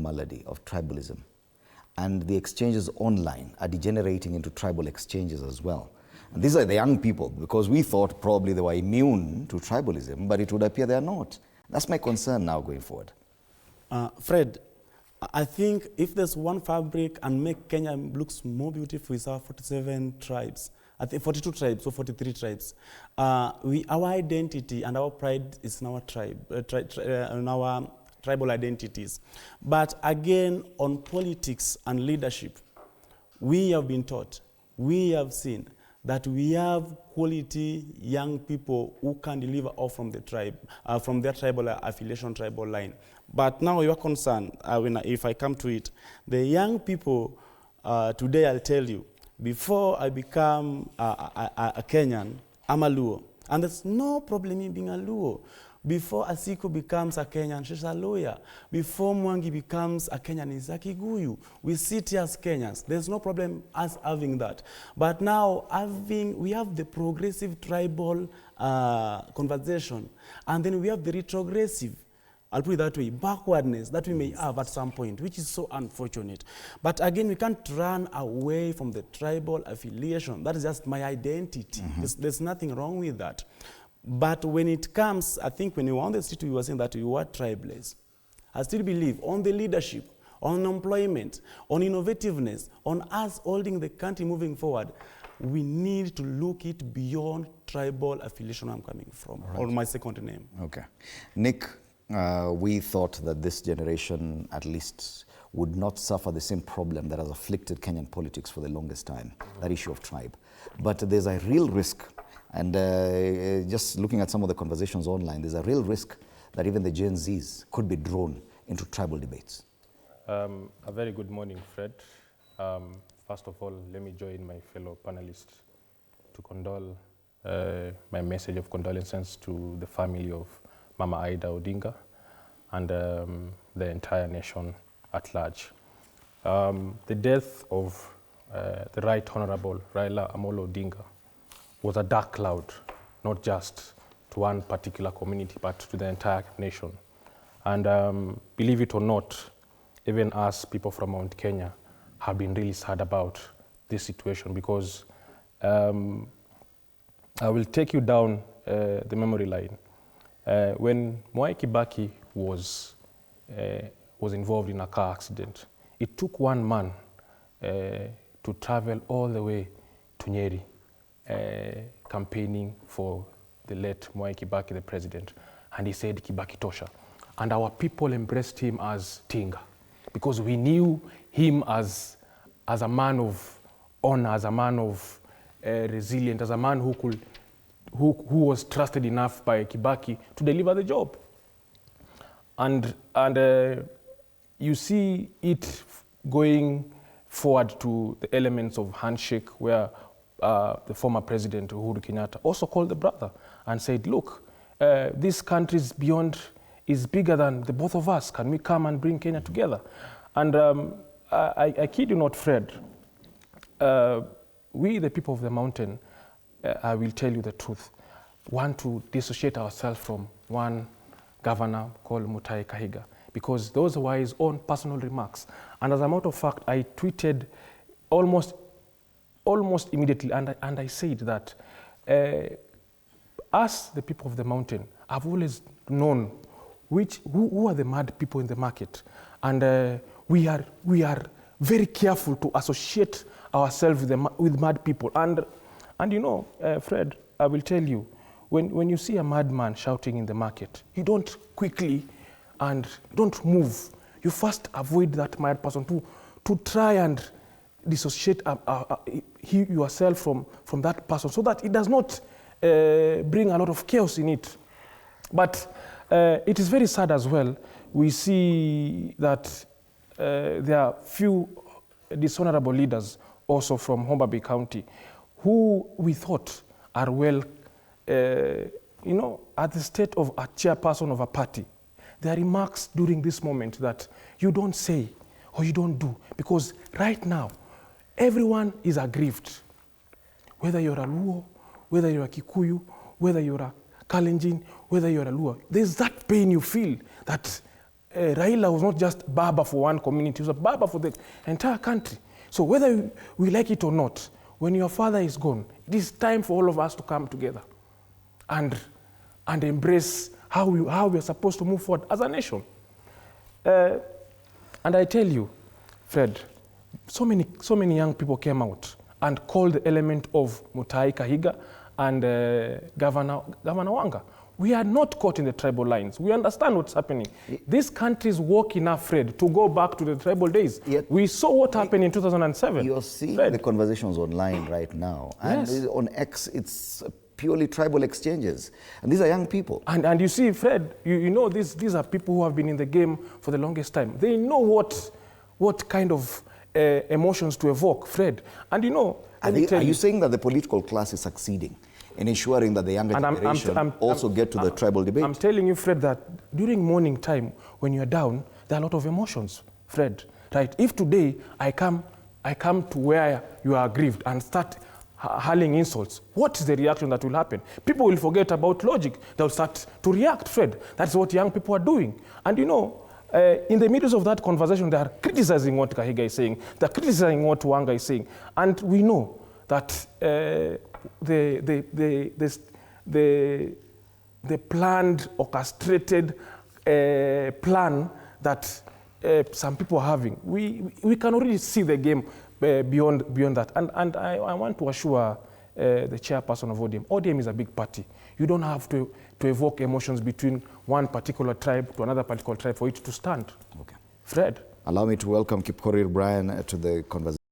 malady of tribalism. And the exchanges online are degenerating into tribal exchanges as well. And these are the young people, because we thought probably they were immune to tribalism, but it would appear they are not. That's my concern now going forward. Fred, I think if there's one fabric and make Kenya looks more beautiful is our 47 tribes. I think 42 tribes or 43 tribes. Our identity and our pride is in our in our tribal identities. But again, on politics and leadership, we have been taught, we have seen that we have quality young people who can deliver off from the tribe, from their tribal affiliation, tribal line. But now your concern, if I come to it, the young people today, I'll tell you, before I become a Kenyan, I'm a Luo. And there's no problem in being a Luo. Before Asiko becomes a Kenyan, she's a lawyer. Before Mwangi becomes a Kenyan, he's a Kiguyu. We sit here as Kenyans. There's no problem us having that. But now we have the progressive tribal conversation, and then we have the retrogressive, I'll put it that way, backwardness that we may have at some point, which is so unfortunate. But again, we can't run away from the tribal affiliation. That is just my identity. There's nothing wrong with that. But when it comes, I think when you were on the street, we were saying that we were tribeless. I still believe on the leadership, on employment, on innovativeness, on us holding the country moving forward, we need to look it beyond tribal affiliation I'm coming from, or my second name. Okay. Nick, we thought that this generation at least would not suffer the same problem that has afflicted Kenyan politics for the longest time, that issue of tribe. But there's a real risk. And just looking at some of the conversations online, there's a real risk that even the Gen Zs could be drawn into tribal debates. A very good morning, Fred. First of all, let me join my fellow panelists to condole my message of condolences to the family of Mama Aida Odinga and the entire nation at large. The death of the Right Honorable Raila Amolo Odinga was a dark cloud, not just to one particular community, but to the entire nation. And believe it or not, even us, people from Mount Kenya, have been really sad about this situation, because I will take you down the memory line. When Mwai Kibaki was involved in a car accident, it took one man to travel all the way to Nyeri, campaigning for the late Mwai Kibaki, the president, and he said Kibaki tosha. And our people embraced him as Tinga, because we knew him as a man of honor, as a man of resilience, as a man who was trusted enough by Kibaki to deliver the job. And you see it going forward to the elements of handshake, where the former president, Uhuru Kenyatta, also called the brother and said, look, this country is bigger than the both of us. Can we come and bring Kenya together? And I kid you not, Fred, we, the people of the mountain, I will tell you the truth, want to dissociate ourselves from one governor called Mutahi Kahiga, because those were his own personal remarks. And as a matter of fact, I tweeted almost immediately, and I said that us, the people of the mountain, have always known who are the mad people in the market, and we are very careful to associate ourselves with mad people. And you know, Fred, I will tell you, when you see a madman shouting in the market, you don't quickly and don't move. You first avoid that mad person to try and dissociate yourself from that person, so that it does not bring a lot of chaos in it. But it is very sad as well. We see that there are few dishonorable leaders also from Homa Bay County who we thought are well, at the state of a chairperson of a party. There are remarks during this moment that you don't say or you don't do, because right now, everyone is aggrieved. Whether you're a Luo, whether you're a Kikuyu, whether you're a Kalenjin, whether you're a Luo, there's that pain you feel that Raila was not just Baba for one community, he was a Baba for the entire country. So whether we like it or not, when your father is gone, it is time for all of us to come together and embrace how we are supposed to move forward as a nation. And I tell you, Fred, so many young people came out and called the element of Mutahi Kahiga and Governor Wanga. We are not caught in the tribal lines. We understand what's happening. This country is woke enough, Fred, to go back to the tribal days. Yet, we saw what happened in 2007. You're seeing Fred. the conversations online right now. And Yes. on X, it's purely tribal exchanges. And these are young people. And you see, Fred, you know these are people who have been in the game for the longest time. They know what kind of emotions to evoke, Fred. And you know, Are you saying that the political class is succeeding in ensuring that the younger generation also get to the tribal debate? I'm telling you, Fred, that during morning time, when you're down, there are a lot of emotions, Fred. Right? If today I come to where you are aggrieved and start hurling insults, what is the reaction that will happen? People will forget about logic. They'll start to react, Fred. That's what young people are doing. And you know, in the middle of that conversation, they are criticizing what Kahiga is saying. They're criticizing what Wanga is saying. And we know that the planned, orchestrated plan that some people are having, we can already see the game beyond that. And I want to assure the chairperson of ODM. ODM is a big party. You don't have to evoke emotions between one particular tribe to another particular tribe for it to stand. Okay. Fred. Allow me to welcome Kipkorir Brian to the conversation.